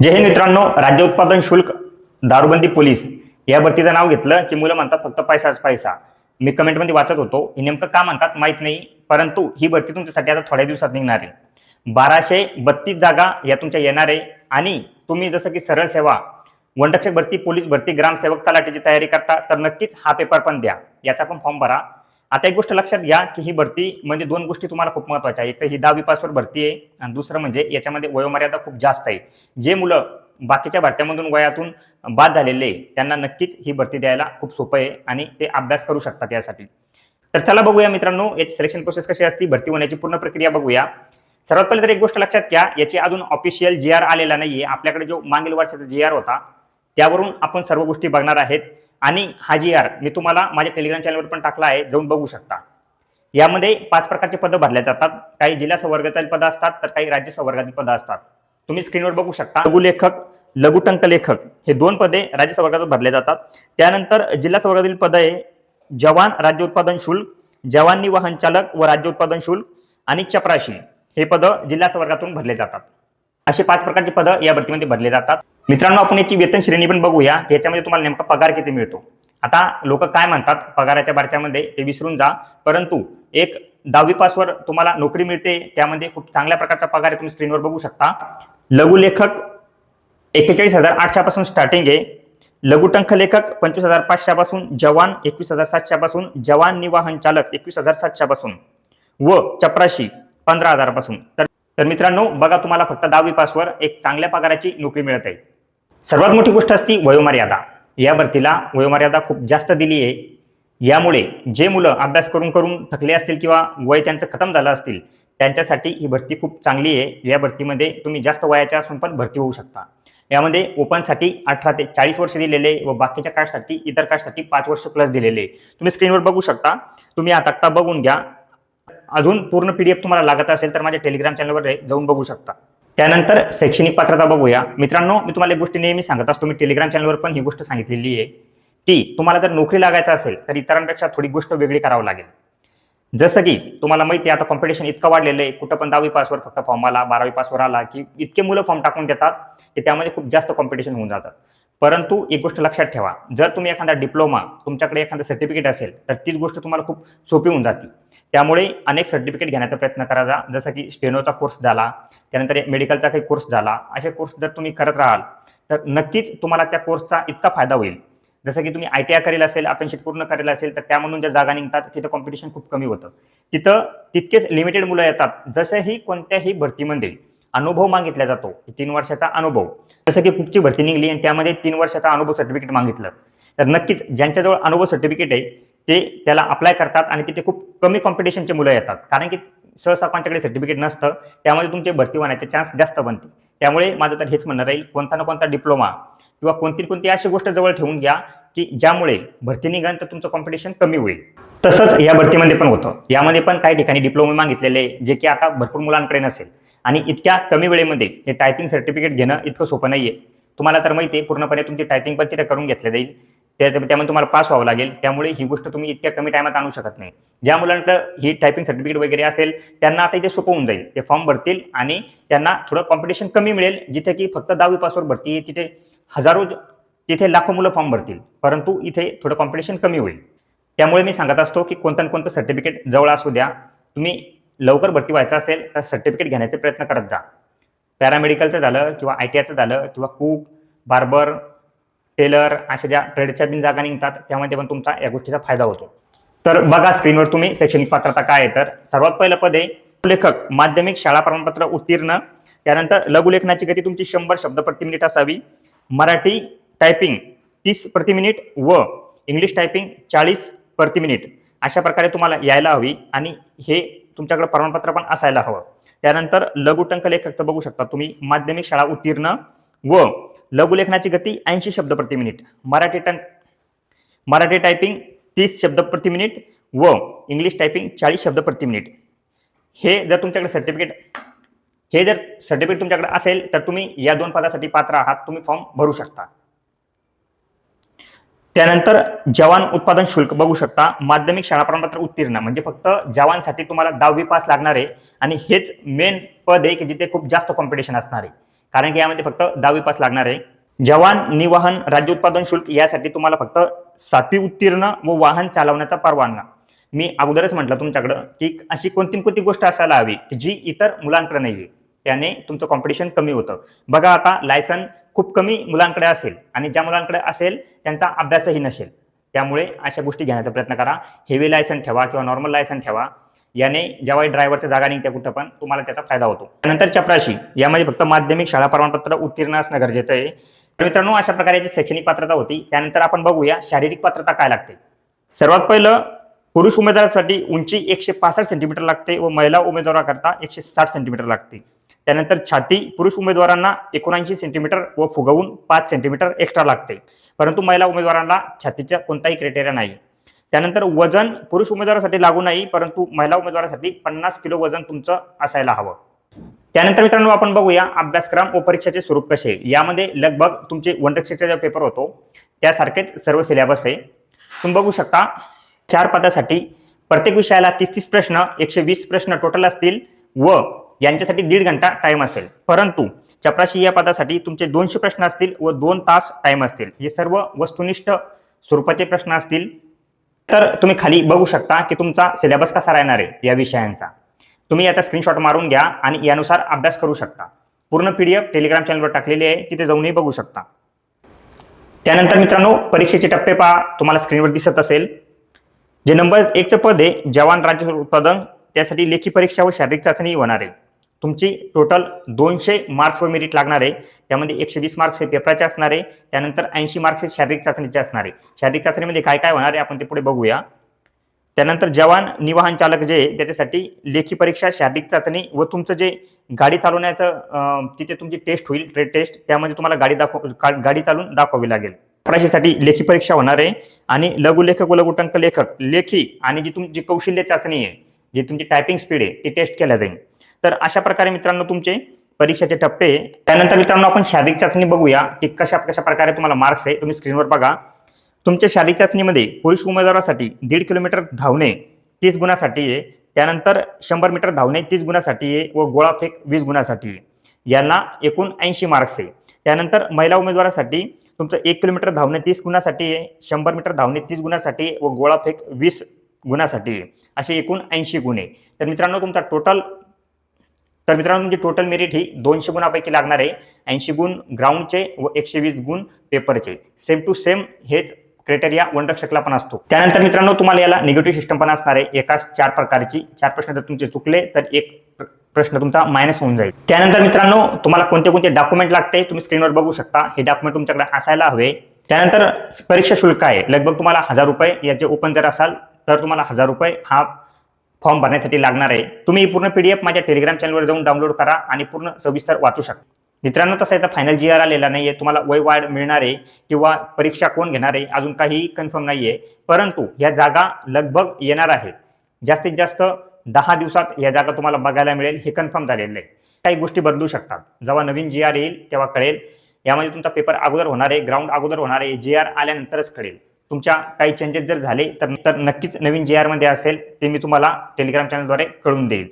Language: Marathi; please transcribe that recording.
जय हिंद मित्रांनो, राज्य उत्पादन शुल्क दारूबंदी पोलीस या भरतीचं नाव घेतलं की मुलं म्हणतात फक्त पैसाच पैसा. मी कमेंटमध्ये वाचत होतो, हे नेमकं का म्हणतात माहित नाही, परंतु ही भरती तुमच्यासाठी आता थोड्या दिवसात निघणार आहे. 1232 जागा या तुमच्या येणार आहे आणि तुम्ही जसं की सरळ सेवा, वनरक्षक भरती, पोलीस भरती, ग्रामसेवक, तलाठीची तयारी करता तर नक्कीच हा पेपर पण द्या, याचा पण फॉर्म भरा. आता एक गोष्ट लक्षात घ्या की ही भरती म्हणजे दोन गोष्टी तुम्हाला खूप महत्त्वाच्या आहेत. एक तर ही 10वी पासवर भरती आहे आणि दुसरं म्हणजे याच्यामध्ये वयोमर्यादा खूप जास्त आहे. जे मुलं बाकीच्या भरत्यांमधून वयातून बाद झालेले त्यांना नक्कीच ही भरती द्यायला खूप सोपं आहे आणि ते अभ्यास करू शकतात यासाठी. तर चला बघूया मित्रांनो, याची सिलेक्शन प्रोसेस कशी असते, भरती होण्याची पूर्ण प्रक्रिया बघूया. सर्वात पहिले तर एक गोष्ट लक्षात घ्या, याची अजून ऑफिशियल GR आलेला नाहीये. आपल्याकडे जो मागील वर्षाचा GR होता त्यावरून आपण सर्व गोष्टी बघणार आहेत आणि हा GR मी तुम्हाला माझ्या टेलिग्राम चॅनलवर पण टाकला आहे, जाऊन बघू शकता. यामध्ये 5 प्रकारचे पदं भरल्या जातात. काही जिल्हा संवर्गातील पदं असतात तर काही राज्य संवर्गातील पदं असतात. तुम्ही स्क्रीनवर बघू शकता. लघुलेखक, लघुटंक लेखक हे 2 पदे राज्य संवर्गात भरले जातात. त्यानंतर जिल्हा संवर्गातील पद आहे जवान, राज्य उत्पादन शुल्क, जवानी वाहन चालक व राज्य उत्पादन शुल्क आणि चपराशी हे पदं जिल्हा संवर्गातून भरले जातात. असे 5 प्रकारचे पदं या भरतीमध्ये भरले जातात. मित्रांनो, आपण याची वेतन श्रेणी पण बघूया. याच्यामध्ये तुम्हाला नेमका पगार किती मिळतो. आता लोक काय म्हणतात पगाराच्या बारच्यामध्ये ते विसरून जा, परंतु एक 10वी पासवर तुम्हाला नोकरी मिळते, त्यामध्ये खूप चांगल्या प्रकारचा पगार आहे. तुम्ही स्क्रीनवर बघू शकता. लघुलेखक 41,800 पासून स्टार्टिंग आहे. लघुटंक लेखक 25,500 पासून, जवान 21,700 पासून, जवान निवाहन चालक 21,700 पासून व चपराशी 15,000 पासून. तर मित्रांनो बघा, तुम्हाला फक्त 10वी पासवर एक चांगल्या पगाराची नोकरी मिळत आहे. सर्वात मोठी गोष्ट असती वयोमर्यादा. या भरतीला वयोमर्यादा खूप जास्त दिली आहे. यामुळे जे मुलं अभ्यास करून करून थकले असतील किंवा वय त्यांचं खतम झालं असतील त्यांच्यासाठी ही भरती खूप चांगली आहे. या भरतीमध्ये तुम्ही जास्त वयाच्या असून पण भरती होऊ शकता. यामध्ये ओपनसाठी 18 ते 40 वर्ष दिलेले व बाकीच्या कास्टसाठी, इतर कास्टसाठी 5 वर्ष प्लस दिलेले. तुम्ही स्क्रीनवर बघू शकता. तुम्ही हा तक्ता बघून घ्या. अजून पूर्ण PDF तुम्हाला लागत असेल तर माझ्या टेलिग्राम चॅनलवर जाऊन बघू शकता. त्यानंतर शैक्षणिक पात्रता बघूया. मित्रांनो, मी तुम्हाला एक गोष्ट नेहमी सांगत असतो, मी टेलिग्राम चॅनलवर पण ही गोष्ट सांगितलेली आहे की तुम्हाला जर नोकरी लागायचं असेल तर इतरांपेक्षा थोडी गोष्ट वेगळी करावं लागेल. जसं की तुम्हाला माहिती आहे आता कॉम्पिटिशन इतकं वाढलेलं आहे, कुठं पण 10वी पासवर फक्त फॉर्म आला, 12वी पासवर आला की इतके मुलं फॉर्म टाकून देतात की त्यामध्ये खूप जास्त कॉम्पिटिशन होऊन जातं. परंतु एक गोष्ट लक्षात ठेवा, जर तुम्ही एखादा डिप्लोमा, तुमच्याकडे एखादं सर्टिफिकेट असेल तर तीच गोष्ट तुम्हाला खूप सोपी होऊन जाते. त्यामुळे अनेक सर्टिफिकेट घेण्याचा प्रयत्न करायचा, जसं की स्टेनोचा कोर्स झाला, त्यानंतर मेडिकलचा काही कोर्स झाला. असे कोर्स जर तुम्ही करत राहाल तर नक्कीच तुम्हाला त्या कोर्सचा इतका फायदा होईल. जसं की तुम्ही ITI करेल असेल, अपेक्षित पूर्ण करेल असेल तर त्यामधून ज्या जागा निघतात तिथं कॉम्पिटिशन खूप कमी होतं. तिथं तितकेच लिमिटेड मुलं येतात. जसंही कोणत्याही भरतीमध्ये अनुभव मागितला जातो, 3 वर्षाचा अनुभव. जसं की कुकची भरती निघली आणि त्यामध्ये 3 वर्षाचा अनुभव सर्टिफिकेट मागितलं, तर नक्कीच ज्यांच्याजवळ अनुभव सर्टिफिकेट आहे ते त्याला अप्लाय करतात आणि तिथे खूप कमी कॉम्पिटिशनचे मुलं येतात. कारण की सहसा कोणत्याकडे सर्टिफिकेट नसतं, त्यामध्ये तुमचे भरती होण्याचे चान्स जास्त बनते. त्यामुळे माझं तर हेच म्हणणं राहील, कोणता ना कोणता डिप्लोमा किंवा कोणती अशी गोष्ट जवळ ठेवून घ्या की ज्यामुळे भरती निघाल तर तुमचं कॉम्पिटिशन कमी होईल. तसंच या भरतीमध्ये पण होतं. यामध्ये पण काही ठिकाणी डिप्लोमा मागितलेले जे की आता भरपूर मुलांकडे नसेल आणि इतक्या कमी वेळेमध्ये हे टायपिंग सर्टिफिकेट घेणं इतकं सोपं नाहीये. तुम्हाला तर माहिती आहे, पूर्णपणे तुमची टायपिंग पण तिथे करून घेतलं जाईल. त्यामध्ये तुम्हाला पास व्हावं लागेल. त्यामुळे ही गोष्ट तुम्ही इतक्या कमी टायमात आणू शकत नाही. ज्या मुलांकडे ही टायपिंग सर्टिफिकेट वगैरे असेल त्यांना आता इथे सोपं होऊन जाईल. ते फॉर्म भरतील आणि त्यांना थोडं कॉम्पिटिशन कमी मिळेल. जिथे की फक्त 10वी पासवर भरती आहे तिथे हजारो, तिथे लाखो मुलं फॉर्म भरतील, परंतु इथे थोडं कॉम्पिटिशन कमी होईल. त्यामुळे मी सांगत असतो की कोणतं ना कोणतं सर्टिफिकेट जवळ असू द्या. तुम्ही लवकर भरती व्हायचं असेल तर सर्टिफिकेट घेण्याचे प्रयत्न करत जा. पॅरामेडिकलचं झालं किंवा ITIचं झालं किंवा कुक, बार्बर, टेलर अशा ज्या ट्रेडच्या बिन जागा निघतात त्यामध्ये पण तुमचा या गोष्टीचा फायदा होतो. तर बघा स्क्रीनवर तुम्ही शैक्षणिक पात्रता काय आहे. तर सर्वात पहिलं पद आहे लेखक, माध्यमिक शाळा प्रमाणपत्र उत्तीर्ण. त्यानंतर लघुलेखनाची गती तुमची 100 शब्द प्रति मिनिट असावी. मराठी टायपिंग 30 प्रति मिनिट व इंग्लिश टायपिंग 40 प्रति मिनिट अशा प्रकारे तुम्हाला यायला हवी आणि हे तुमच्याकडे प्रमाणपत्र पण असायला हवं. त्यानंतर लघुटंक लेखकचं बघू शकता तुम्ही, माध्यमिक शाळा उत्तीर्ण व लघुलेखनाची गती 80 शब्द प्रति मिनिट. मराठी टायपिंग 30 शब्द प्रति मिनिट व इंग्लिश टायपिंग 40 शब्द प्रति मिनिट. हे जर सर्टिफिकेट तुमच्याकडे असेल तर तुम्ही या 2 पदासाठी पात्र आहात. तुम्ही फॉर्म भरू शकता. त्यानंतर जवान उत्पादन शुल्क बघू शकता. माध्यमिक शाळा प्रमाणपत्र उत्तीर्ण म्हणजे फक्त जवानसाठी तुम्हाला 10वी पास लागणार आहे आणि हेच मेन पद आहे की जिथे खूप जास्त कॉम्पिटिशन असणार आहे. कारण की यामध्ये फक्त 10वी पास लागणार आहे. जवान निवाहन राज्य उत्पादन शुल्क यासाठी तुम्हाला फक्त 7वी उत्तीर्ण व वाहन चालवण्याचा परवाना. मी अगोदरच म्हटलं तुमच्याकडं की अशी कोणती गोष्ट असायला हवी की जी इतर मुलांकडे नाही आहे. त्याने तुमचं कॉम्पिटिशन कमी होतं. बघा आता लायसन खूप कमी मुलांकडे असेल आणि ज्या मुलांकडे असेल त्यांचा अभ्यासही नसेल. त्यामुळे अशा गोष्टी घेण्याचा प्रयत्न करा. हेवी लायसन ठेवा किंवा नॉर्मल लायसन ठेवा. याने जेव्हा ड्रायव्हरच्या जागा निघत्या कुठं पण तुम्हाला त्याचा फायदा होतो. त्यानंतर चपराशी यामध्ये फक्त माध्यमिक शाळा प्रमाणपत्र उत्तीर्ण असणं गरजेचं आहे. तर मित्रांनो अशा प्रकारे याची शैक्षणिक पात्रता होती. त्यानंतर आपण बघूया शारीरिक पात्रता काय लागते. सर्वात पहिलं पुरुष उमेदवारासाठी उंची 165 सेंटीमीटर लागते व महिला उमेदवाराकरता 160 सेंटीमीटर लागते. त्यानंतर छाती पुरुष उमेदवारांना 79 सेंटीमीटर व फुगवून 5 सेंटीमीटर एक्स्ट्रा लागते. परंतु महिला उमेदवारांना छातीचा कोणताही क्रायटेरिया नाही. त्यानंतर वजन पुरुष उमेदवारासाठी लागू नाही, परंतु महिला उमेदवारासाठी 50 किलो वजन तुमचं असायला हवं. त्यानंतर मित्रांनो आपण बघूया अभ्यासक्रम व परीक्षेचे स्वरूप कसे. यामध्ये लगभग तुमचे वनरक्षकचा जो पेपर होतो त्यासारखेच सर्व सिलेबस आहे. तुम्ही बघू शकता 4 पदासाठी प्रत्येक विषयाला 30 प्रश्न 120 प्रश्न टोटल असतील व यांच्यासाठी 1.5 घंटा टाइम असेल. परंतु चपराशी या पदासाठी तुमचे 200 प्रश्न असतील व 2 तास टाइम असतील. हे सर्व वस्तुनिष्ठ स्वरूपाचे प्रश्न असतील. तर तुम्ही खाली बघू शकता की तुमचा सिलेबस कसा राहणार आहे या विषयांचा. तुम्ही याचा स्क्रीनशॉट मारून घ्या आणि यानुसार अभ्यास करू शकता. पूर्ण PDF टेलिग्राम चॅनलवर टाकलेली आहे, तिथे जाऊनही बघू शकता. त्यानंतर मित्रांनो परीक्षेचे टप्पे पहा, तुम्हाला स्क्रीनवर दिसत असेल. जे नंबर 1चं पद आहे जवान राज्य उत्पादन, त्यासाठी लेखी परीक्षा व शारीरिक चाचणी होणार आहे. तुमची टोटल 200 मार्क्स व मेरिट लागणार आहे. त्यामध्ये 120 मार्क्स हे पेपराचे असणार आहे. त्यानंतर 80 मार्क्स हे शारीरिक चाचणीचे असणार आहे. शारीरिक चाचणीमध्ये काय काय होणार आहे आपण ते पुढे बघूया. त्यानंतर जवान निवाहन चालक जे त्याच्यासाठी लेखी परीक्षा शारीरिक चाचणी व तुमचं जे गाडी चालवण्याचं तिथे तुमची टेस्ट होईल ट्रेड टेस्ट, त्यामध्ये तुम्हाला गाडी चालवून दाखवावी लागेल. चपराशीसाठी लेखी परीक्षा होणार आहे आणि लघुलेखक व लघुटंक लेखक लेखी आणि जी तुमची कौशल्य चाचणी आहे, जी तुमची टायपिंग स्पीड आहे ती टेस्ट केल्या जाईल. तर अशा प्रकारे मित्रांनो तुमचे परीक्षेचे टप्पे. त्यानंतर मित्रांनो आपण शारीरिक चाचणी बघूया की कशा प्रकारे तुम्हाला मार्क्स आहे. तुम्ही स्क्रीनवर बघा. तुमच्या शारीरिक चाचणीमध्ये पुरुष उमेदवारासाठी 1.5 किलोमीटर धावणे 30 गुणासाठी आहे. त्यानंतर 100 मीटर धावणे 30 गुणासाठी आहे व गोळाफेक 20 गुणासाठी आहे. यांना एकूण 80 मार्क्स आहे. त्यानंतर महिला उमेदवारासाठी तुमचं 1 किलोमीटर धावणे 30 गुणासाठी आहे, 100 मीटर धावणे 30 गुणासाठी आहे व गोळाफेक 20 गुणासाठी आहे. असे एकूण 80 गुण आहे. तर मित्रांनो तुमची टोटल मेरिट ही 200 गुणापैकी लागणार आहे. 80 गुण ग्राउंडचे व 120 गुण पेपरचे. सेम टू सेम हेच क्रायटेरिया वनरक्षकला पण असतो. त्यानंतर मित्रांनो तुम्हाला याला निगेटिव्ह सिस्टम पण असणार आहे. एकाच 4 प्रकारची 4 प्रश्न जर तुमचे चुकले तर एक प्रश्न तुमचा मायनस होऊन जाईल. त्यानंतर मित्रांनो तुम्हाला कोणते डॉक्युमेंट लागते तुम्ही स्क्रीनवर बघू शकता. हे डॉक्युमेंट तुमच्याकडे असायला हवे. त्यानंतर परीक्षा शुल्क आहे लगभग तुम्हाला 1000 रुपये. याचे ओपन जर असाल तर तुम्हाला 1000 रुपये हा फॉर्म भरण्यासाठी लागणार आहे. तुम्ही पूर्ण PDF माझ्या टेलिग्राम चॅनलवर जाऊन डाउनलोड करा आणि पूर्ण सविस्तर वाचू शकता. मित्रांनो तसा याचा फायनल GR आलेला नाही आहे. तुम्हाला वयवाढ मिळणार आहे किंवा परीक्षा कोण घेणार आहे अजून काही कन्फर्म नाही आहे. परंतु या जागा लगभग येणार आहे. जास्तीत जास्त 10 दिवसात या जागा तुम्हाला बघायला मिळेल हे कन्फर्म झालेलं आहे. काही गोष्टी बदलू शकतात. जेव्हा नवीन GR येईल तेव्हा कळेल. यामध्ये तुमचा पेपर अगोदर होणार आहे, ग्राउंड अगोदर होणार आहे. GR आल्यानंतरच कळेल. तुमच्या काही चेंजेस जर झाले तर नक्कीच नवीन GR मध्ये असेल ते मी तुम्हाला टेलिग्राम चॅनलद्वारे कळून देईल.